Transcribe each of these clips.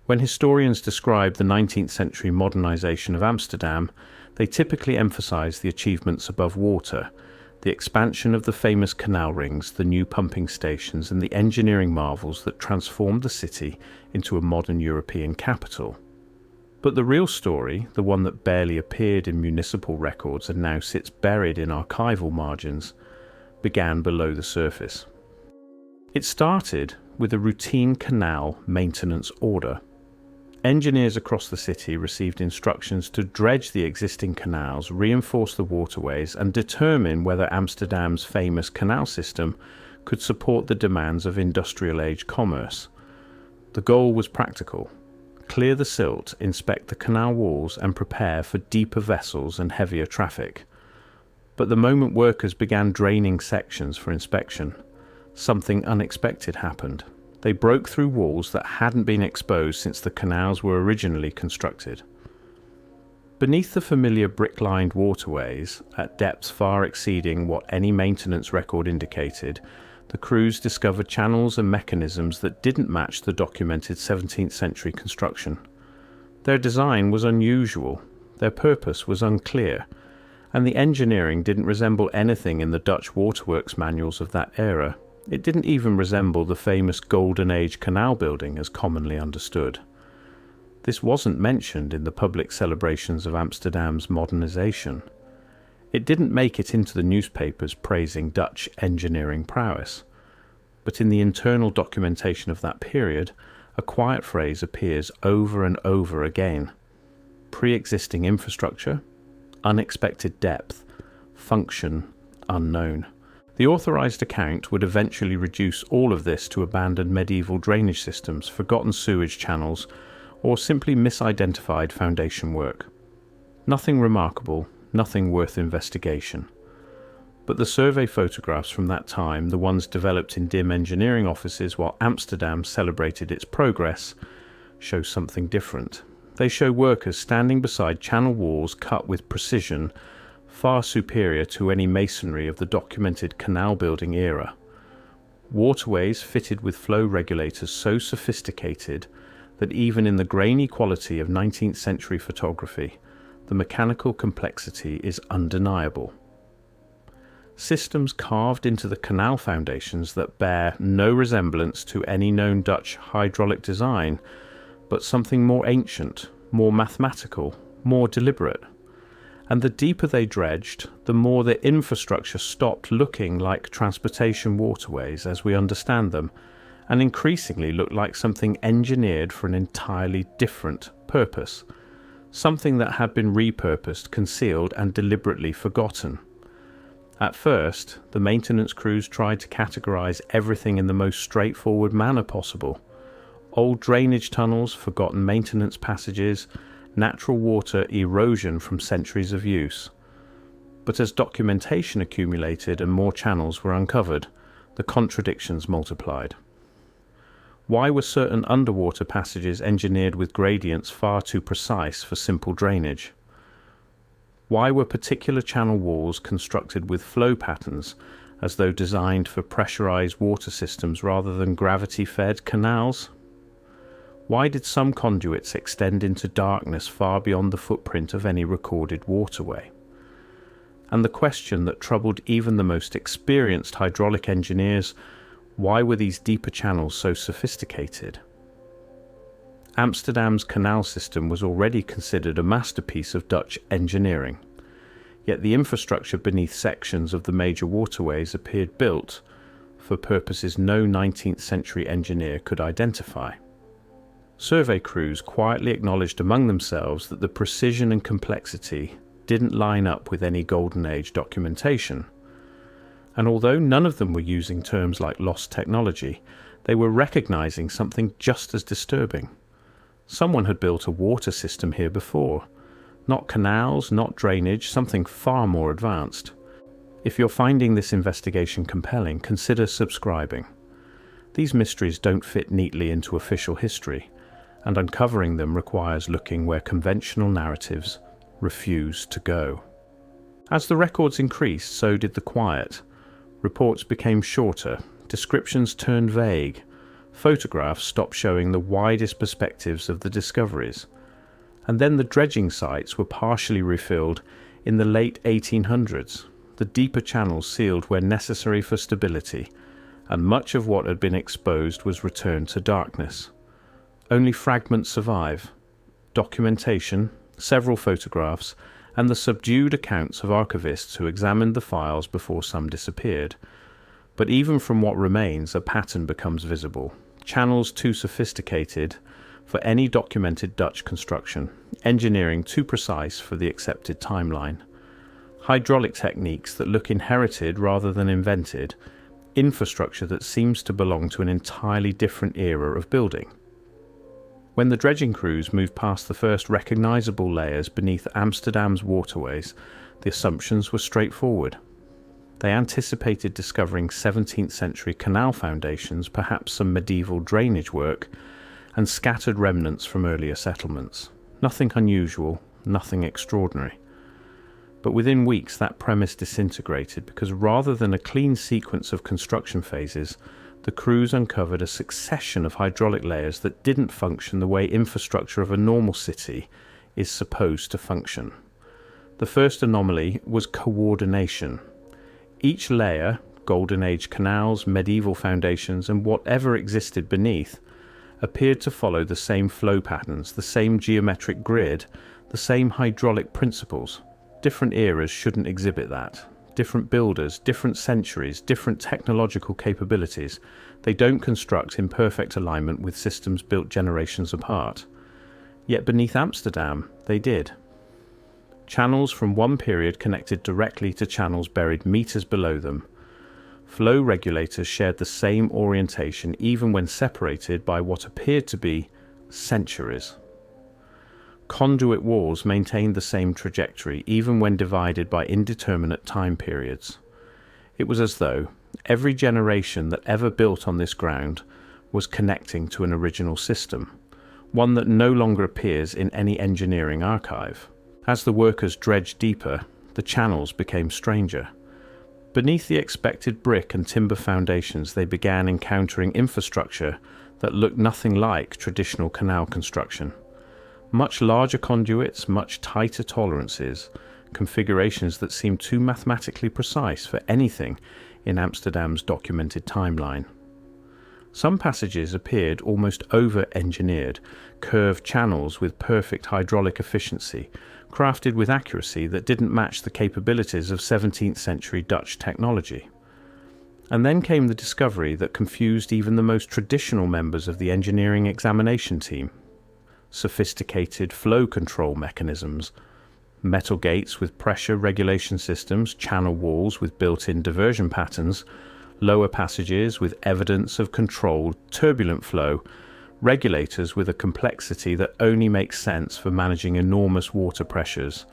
When historians describe the 19th century modernisation of Amsterdam, they typically emphasise the achievements above water, the expansion of the famous canal rings, the new pumping stations, and the engineering marvels that transformed the city into a modern European capital. But the real story, the one that barely appeared in municipal records and now sits buried in archival margins, began below the surface. It started with a routine canal maintenance order. Engineers across the city received instructions to dredge the existing canals, reinforce the waterways, and determine whether Amsterdam's famous canal system could support the demands of industrial-age commerce. The goal was practical: clear the silt, inspect the canal walls, and prepare for deeper vessels and heavier traffic. But the moment workers began draining sections for inspection, something unexpected happened. They broke through walls that hadn't been exposed since the canals were originally constructed. Beneath the familiar brick-lined waterways, at depths far exceeding what any maintenance record indicated, the crews discovered channels and mechanisms that didn't match the documented 17th century construction. Their design was unusual, their purpose was unclear, and the engineering didn't resemble anything in the Dutch waterworks manuals of that era. It didn't even resemble the famous Golden Age canal building as commonly understood. This wasn't mentioned in the public celebrations of Amsterdam's modernization. It didn't make it into the newspapers praising Dutch engineering prowess. But in the internal documentation of that period, a quiet phrase appears over and over again: pre-existing infrastructure, unexpected depth, function unknown. The authorised account would eventually reduce all of this to abandoned medieval drainage systems, forgotten sewage channels, or simply misidentified foundation work. Nothing remarkable, nothing worth investigation. But the survey photographs from that time, the ones developed in dim engineering offices while Amsterdam celebrated its progress, show something different. They show workers standing beside channel walls cut with precision far superior to any masonry of the documented canal building era. Waterways fitted with flow regulators so sophisticated that even in the grainy quality of 19th century photography, the mechanical complexity is undeniable. Systems carved into the canal foundations that bear no resemblance to any known Dutch hydraulic design, but something more ancient, more mathematical, more deliberate. And the deeper they dredged, the more their infrastructure stopped looking like transportation waterways as we understand them, and increasingly looked like something engineered for an entirely different purpose, something that had been repurposed, concealed, and deliberately forgotten. At first, the maintenance crews tried to categorize everything in the most straightforward manner possible: old drainage tunnels, forgotten maintenance passages, natural water erosion from centuries of use. But as documentation accumulated and more channels were uncovered, the contradictions multiplied. Why were certain underwater passages engineered with gradients far too precise for simple drainage? Why were particular channel walls constructed with flow patterns as though designed for pressurized water systems rather than gravity-fed canals? Why did some conduits extend into darkness far beyond the footprint of any recorded waterway? And the question that troubled even the most experienced hydraulic engineers: why were these deeper channels so sophisticated? Amsterdam's canal system was already considered a masterpiece of Dutch engineering, yet the infrastructure beneath sections of the major waterways appeared built for purposes no 19th century engineer could identify. Survey crews quietly acknowledged among themselves that the precision and complexity didn't line up with any Golden Age documentation. And although none of them were using terms like lost technology, they were recognizing something just as disturbing. Someone had built a water system here before. Not canals, not drainage, something far more advanced. If you're finding this investigation compelling, consider subscribing. These mysteries don't fit neatly into official history, and uncovering them requires looking where conventional narratives refuse to go. As the records increased, so did the quiet. Reports became shorter, descriptions turned vague, photographs stopped showing the widest perspectives of the discoveries, and then the dredging sites were partially refilled in the late 1800s, the deeper channels sealed where necessary for stability, and much of what had been exposed was returned to darkness. Only fragments survive: documentation, several photographs, and the subdued accounts of archivists who examined the files before some disappeared. But even from what remains, a pattern becomes visible. Channels too sophisticated for any documented Dutch construction, engineering too precise for the accepted timeline, hydraulic techniques that look inherited rather than invented, infrastructure that seems to belong to an entirely different era of building. When the dredging crews moved past the first recognizable layers beneath Amsterdam's waterways, the assumptions were straightforward. They anticipated discovering 17th century canal foundations, perhaps some medieval drainage work, and scattered remnants from earlier settlements. Nothing unusual, nothing extraordinary. But within weeks that premise disintegrated because rather than a clean sequence of construction phases, the crews uncovered a succession of hydraulic layers that didn't function the way infrastructure of a normal city is supposed to function. The first anomaly was coordination. Each layer, Golden Age canals, medieval foundations, and whatever existed beneath, appeared to follow the same flow patterns, the same geometric grid, the same hydraulic principles. Different eras shouldn't exhibit that. Different builders, different centuries, different technological capabilities. They don't construct in perfect alignment with systems built generations apart. Yet beneath Amsterdam, they did. Channels from one period connected directly to channels buried meters below them. Flow regulators shared the same orientation even when separated by what appeared to be centuries. Conduit walls maintained the same trajectory even when divided by indeterminate time periods. It was as though every generation that ever built on this ground was connecting to an original system, one that no longer appears in any engineering archive. As the workers dredged deeper, the channels became stranger. Beneath the expected brick and timber foundations, they began encountering infrastructure that looked nothing like traditional canal construction. Much larger conduits, much tighter tolerances, configurations that seemed too mathematically precise for anything in Amsterdam's documented timeline. Some passages appeared almost over-engineered, curved channels with perfect hydraulic efficiency, crafted with accuracy that didn't match the capabilities of 17th century Dutch technology. And then came the discovery that confused even the most traditional members of the engineering examination team. Sophisticated flow control mechanisms, metal gates with pressure regulation systems, channel walls with built-in diversion patterns, lower passages with evidence of controlled turbulent flow, regulators with a complexity that only makes sense for managing enormous water pressures.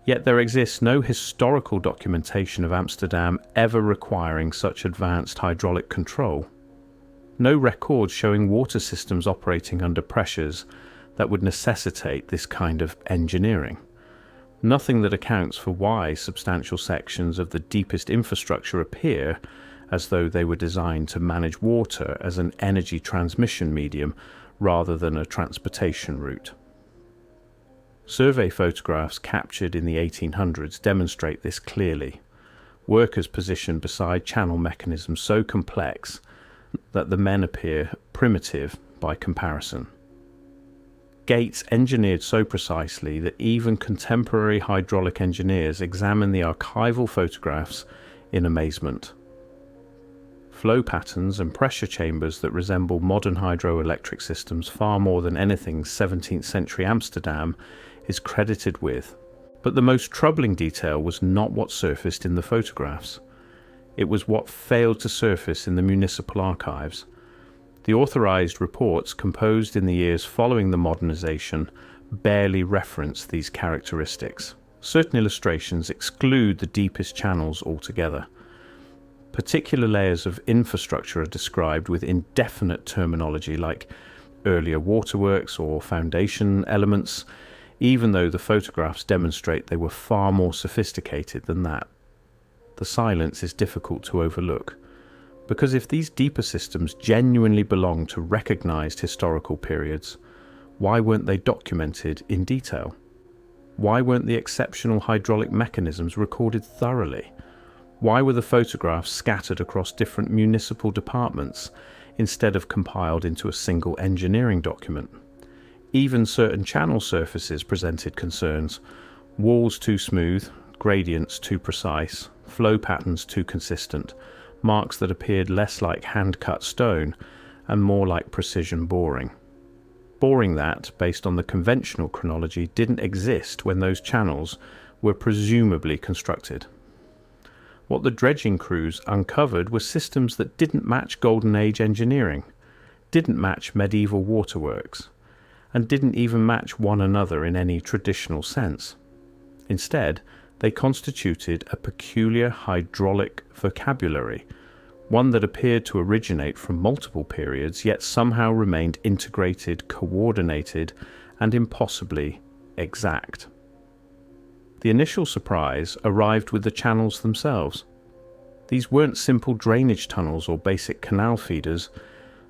Yet there exists no historical documentation of Amsterdam ever requiring such advanced hydraulic control. No records showing water systems operating under pressures that would necessitate this kind of engineering. Nothing that accounts for why substantial sections of the deepest infrastructure appear as though they were designed to manage water as an energy transmission medium rather than a transportation route. Survey photographs captured in the 1800s demonstrate this clearly. Workers positioned beside channel mechanisms so complex that the men appear primitive by comparison. Gates engineered so precisely that even contemporary hydraulic engineers examine the archival photographs in amazement. Flow patterns and pressure chambers that resemble modern hydroelectric systems far more than anything 17th century Amsterdam is credited with. But the most troubling detail was not what surfaced in the photographs. It was what failed to surface in the municipal archives. The authorized reports composed in the years following the modernization barely reference these characteristics. Certain illustrations exclude the deepest channels altogether. Particular layers of infrastructure are described with indefinite terminology like earlier waterworks or foundation elements, even though the photographs demonstrate they were far more sophisticated than that. The silence is difficult to overlook. Because if these deeper systems genuinely belong to recognized historical periods, why weren't they documented in detail? Why weren't the exceptional hydraulic mechanisms recorded thoroughly? Why were the photographs scattered across different municipal departments instead of compiled into a single engineering document? Even certain channel surfaces presented concerns: walls too smooth, gradients too precise, flow patterns too consistent, marks that appeared less like hand-cut stone and more like precision boring. Boring that, based on the conventional chronology, didn't exist when those channels were presumably constructed. What the dredging crews uncovered were systems that didn't match Golden Age engineering, didn't match medieval waterworks, and didn't even match one another in any traditional sense. Instead, they constituted a peculiar hydraulic vocabulary, one that appeared to originate from multiple periods, yet somehow remained integrated, coordinated, and impossibly exact. The initial surprise arrived with the channels themselves. These weren't simple drainage tunnels or basic canal feeders.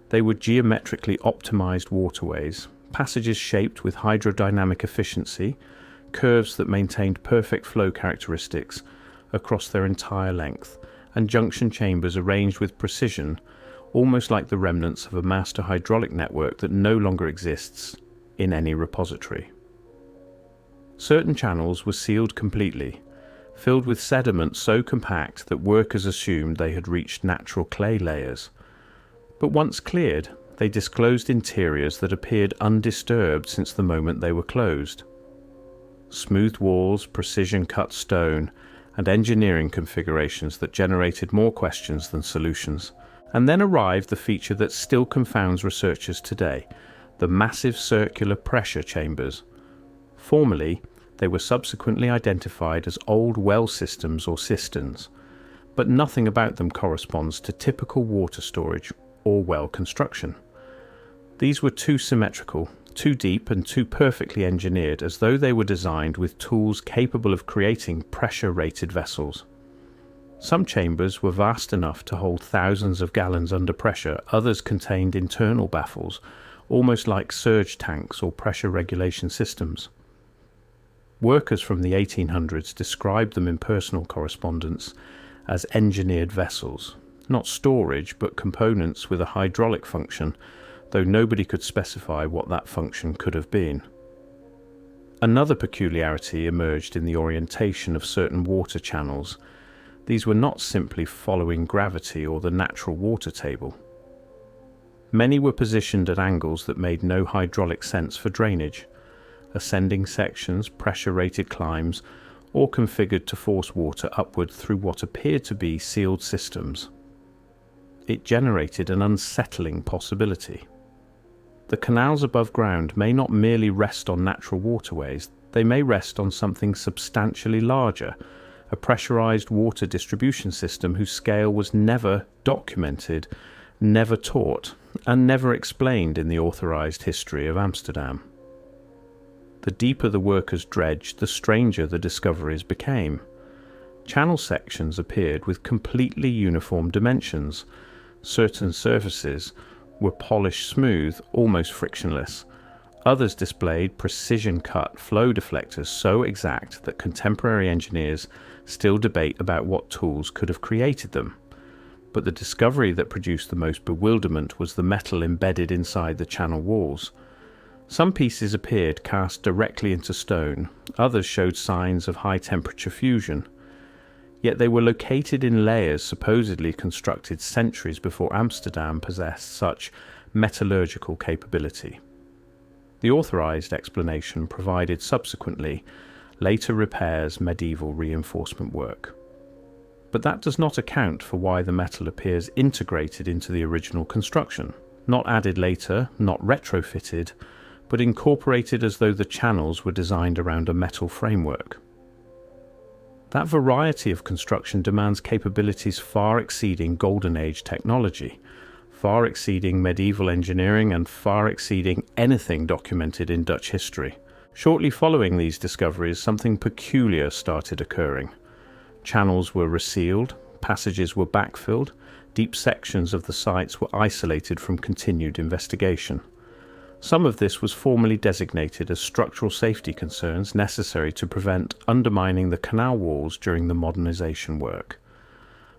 They were geometrically optimized waterways, passages shaped with hydrodynamic efficiency, curves that maintained perfect flow characteristics across their entire length, and junction chambers arranged with precision, almost like the remnants of a master hydraulic network that no longer exists in any repository. Certain channels were sealed completely, filled with sediment so compact that workers assumed they had reached natural clay layers. But once cleared, they disclosed interiors that appeared undisturbed since the moment they were closed. Smooth walls, precision-cut stone, and engineering configurations that generated more questions than solutions. And then arrived the feature that still confounds researchers today: the massive circular pressure chambers. Formerly, they were subsequently identified as old well systems or cisterns, but nothing about them corresponds to typical water storage or well construction. These were too symmetrical, too deep, and too perfectly engineered, as though they were designed with tools capable of creating pressure-rated vessels. Some chambers were vast enough to hold thousands of gallons under pressure, others contained internal baffles, almost like surge tanks or pressure regulation systems. Workers from the 1800s described them in personal correspondence as engineered vessels, not storage, but components with a hydraulic function, though nobody could specify what that function could have been. Another peculiarity emerged in the orientation of certain water channels. These were not simply following gravity or the natural water table. Many were positioned at angles that made no hydraulic sense for drainage, ascending sections, pressure-rated climbs, or configured to force water upward through what appeared to be sealed systems. It generated an unsettling possibility. The canals above ground may not merely rest on natural waterways, they may rest on something substantially larger, a pressurized water distribution system whose scale was never documented, never taught, and never explained in the authorized history of Amsterdam. The deeper the workers dredged, the stranger the discoveries became. Channel sections appeared with completely uniform dimensions. Certain surfaces were polished smooth, almost frictionless. Others displayed precision-cut flow deflectors so exact that contemporary engineers still debate about what tools could have created them. But the discovery that produced the most bewilderment was the metal embedded inside the channel walls. Some pieces appeared cast directly into stone, others showed signs of high-temperature fusion. Yet they were located in layers supposedly constructed centuries before Amsterdam possessed such metallurgical capability. The authorized explanation provided subsequently later repairs medieval reinforcement work. But that does not account for why the metal appears integrated into the original construction, not added later, not retrofitted, but incorporated as though the channels were designed around a metal framework. That variety of construction demands capabilities far exceeding Golden Age technology, far exceeding medieval engineering, and far exceeding anything documented in Dutch history. Shortly following these discoveries, something peculiar started occurring. Channels were resealed, passages were backfilled, deep sections of the sites were isolated from continued investigation. Some of this was formally designated as structural safety concerns necessary to prevent undermining the canal walls during the modernisation work.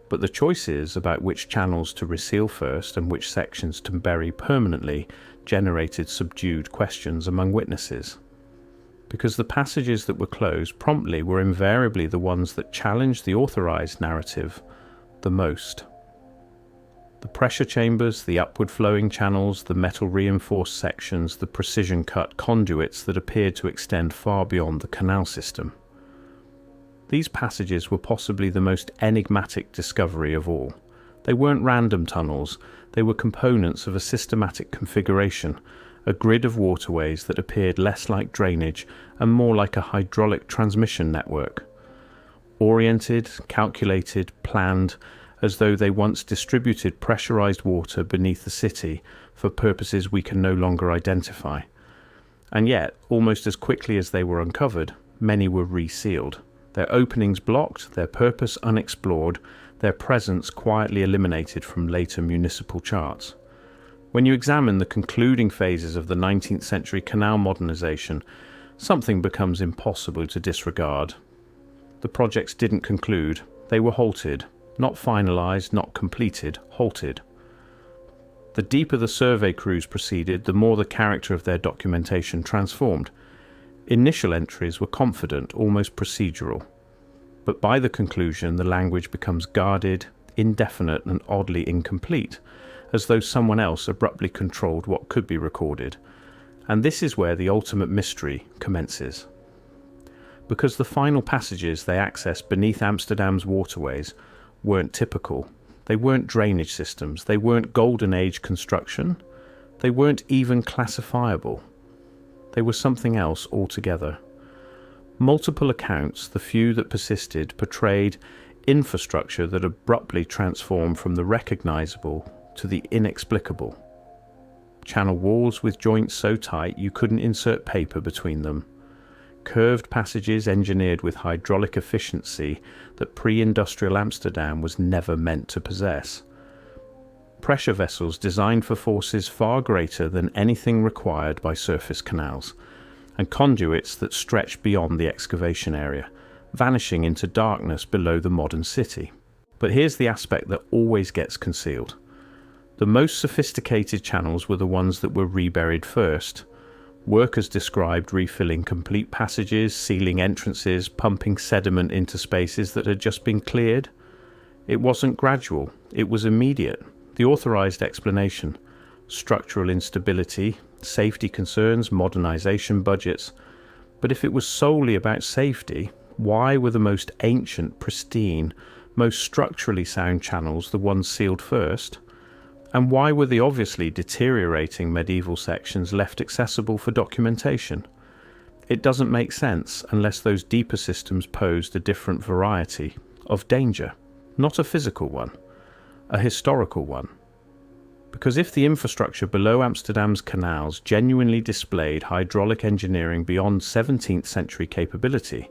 But the choices about which channels to reseal first and which sections to bury permanently generated subdued questions among witnesses. Because the passages that were closed promptly were invariably the ones that challenged the authorised narrative the most. The pressure chambers, the upward flowing channels, the metal reinforced sections, the precision cut conduits that appeared to extend far beyond the canal system. These passages were possibly the most enigmatic discovery of all. They weren't random tunnels, they were components of a systematic configuration, a grid of waterways that appeared less like drainage and more like a hydraulic transmission network. Oriented, calculated, planned, as though they once distributed pressurized water beneath the city for purposes we can no longer identify. And yet, almost as quickly as they were uncovered, many were resealed. Their openings blocked, their purpose unexplored, their presence quietly eliminated from later municipal charts. When you examine the concluding phases of the 19th century canal modernization, something becomes impossible to disregard. The projects didn't conclude, they were halted, not finalized, not completed, halted. The deeper the survey crews proceeded, the more the character of their documentation transformed. Initial entries were confident, almost procedural. But by the conclusion, the language becomes guarded, indefinite, and oddly incomplete, as though someone else abruptly controlled what could be recorded. And this is where the ultimate mystery commences. Because the final passages they accessed beneath Amsterdam's waterways weren't typical. They weren't drainage systems. They weren't Golden Age construction. They weren't even classifiable. They were something else altogether. Multiple accounts, the few that persisted, portrayed infrastructure that abruptly transformed from the recognizable to the inexplicable. Channel walls with joints so tight you couldn't insert paper between them. Curved passages engineered with hydraulic efficiency that pre-industrial Amsterdam was never meant to possess. Pressure vessels designed for forces far greater than anything required by surface canals, and conduits that stretched beyond the excavation area, vanishing into darkness below the modern city. But here's the aspect that always gets concealed. The most sophisticated channels were the ones that were reburied first. Workers described refilling complete passages, sealing entrances, pumping sediment into spaces that had just been cleared. It wasn't gradual, it was immediate. The authorized explanation: structural instability, safety concerns, modernization budgets. But if it was solely about safety, why were the most ancient, pristine, most structurally sound channels the ones sealed first? And why were the obviously deteriorating medieval sections left accessible for documentation? It doesn't make sense unless those deeper systems posed a different variety of danger, not a physical one, a historical one. Because if the infrastructure below Amsterdam's canals genuinely displayed hydraulic engineering beyond 17th century capability,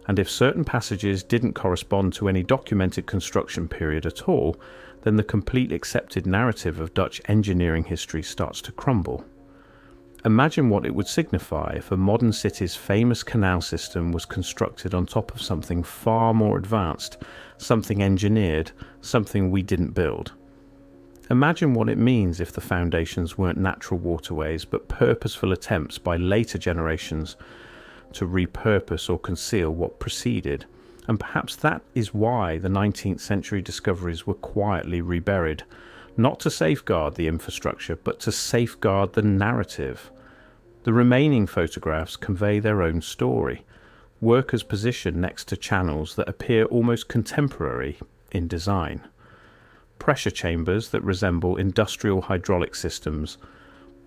and if certain passages didn't correspond to any documented construction period at all, then the complete accepted narrative of Dutch engineering history starts to crumble. Imagine what it would signify if a modern city's famous canal system was constructed on top of something far more advanced, something engineered, something we didn't build. Imagine what it means if the foundations weren't natural waterways but purposeful attempts by later generations to repurpose or conceal what preceded. And perhaps that is why the 19th century discoveries were quietly reburied, not to safeguard the infrastructure, but to safeguard the narrative. The remaining photographs convey their own story, workers positioned next to channels that appear almost contemporary in design. Pressure chambers that resemble industrial hydraulic systems,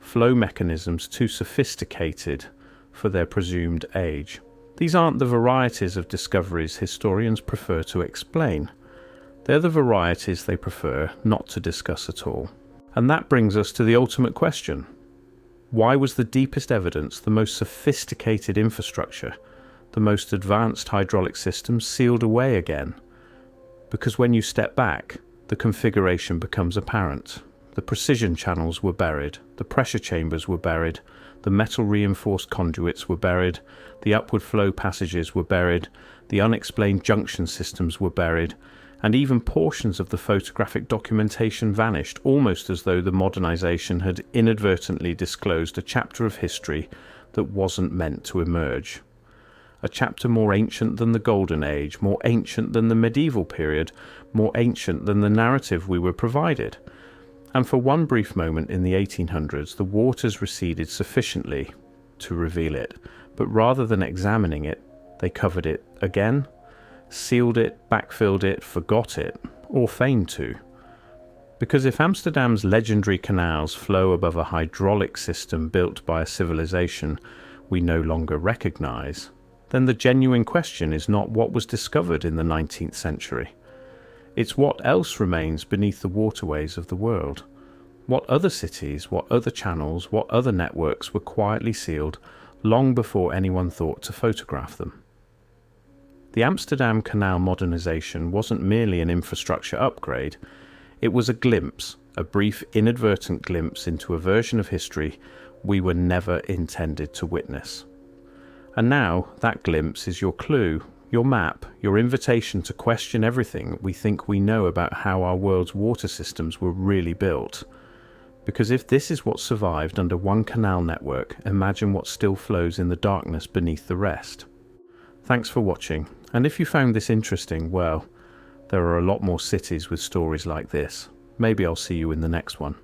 flow mechanisms too sophisticated for their presumed age. These aren't the varieties of discoveries historians prefer to explain. They're the varieties they prefer not to discuss at all. And that brings us to the ultimate question. Why was the deepest evidence, the most sophisticated infrastructure, the most advanced hydraulic systems sealed away again? Because when you step back, the configuration becomes apparent. The precision channels were buried, the pressure chambers were buried, the metal reinforced conduits were buried, the upward flow passages were buried, the unexplained junction systems were buried, and even portions of the photographic documentation vanished, almost as though the modernization had inadvertently disclosed a chapter of history that wasn't meant to emerge. A chapter more ancient than the Golden Age, more ancient than the medieval period, more ancient than the narrative we were provided. And for one brief moment in the 1800s, the waters receded sufficiently to reveal it, but rather than examining it, they covered it again, sealed it, backfilled it, forgot it, or feigned to. Because if Amsterdam's legendary canals flow above a hydraulic system built by a civilization we no longer recognize, then the genuine question is not what was discovered in the 19th century. It's what else remains beneath the waterways of the world. What other cities, what other channels, what other networks were quietly sealed long before anyone thought to photograph them. The Amsterdam Canal Modernization wasn't merely an infrastructure upgrade, it was a glimpse, a brief inadvertent glimpse into a version of history we were never intended to witness. And now that glimpse is your clue, your map, your invitation to question everything we think we know about how our world's water systems were really built. Because if this is what survived under one canal network, imagine what still flows in the darkness beneath the rest. Thanks for watching, and if you found this interesting, well, there are a lot more cities with stories like this. Maybe I'll see you in the next one.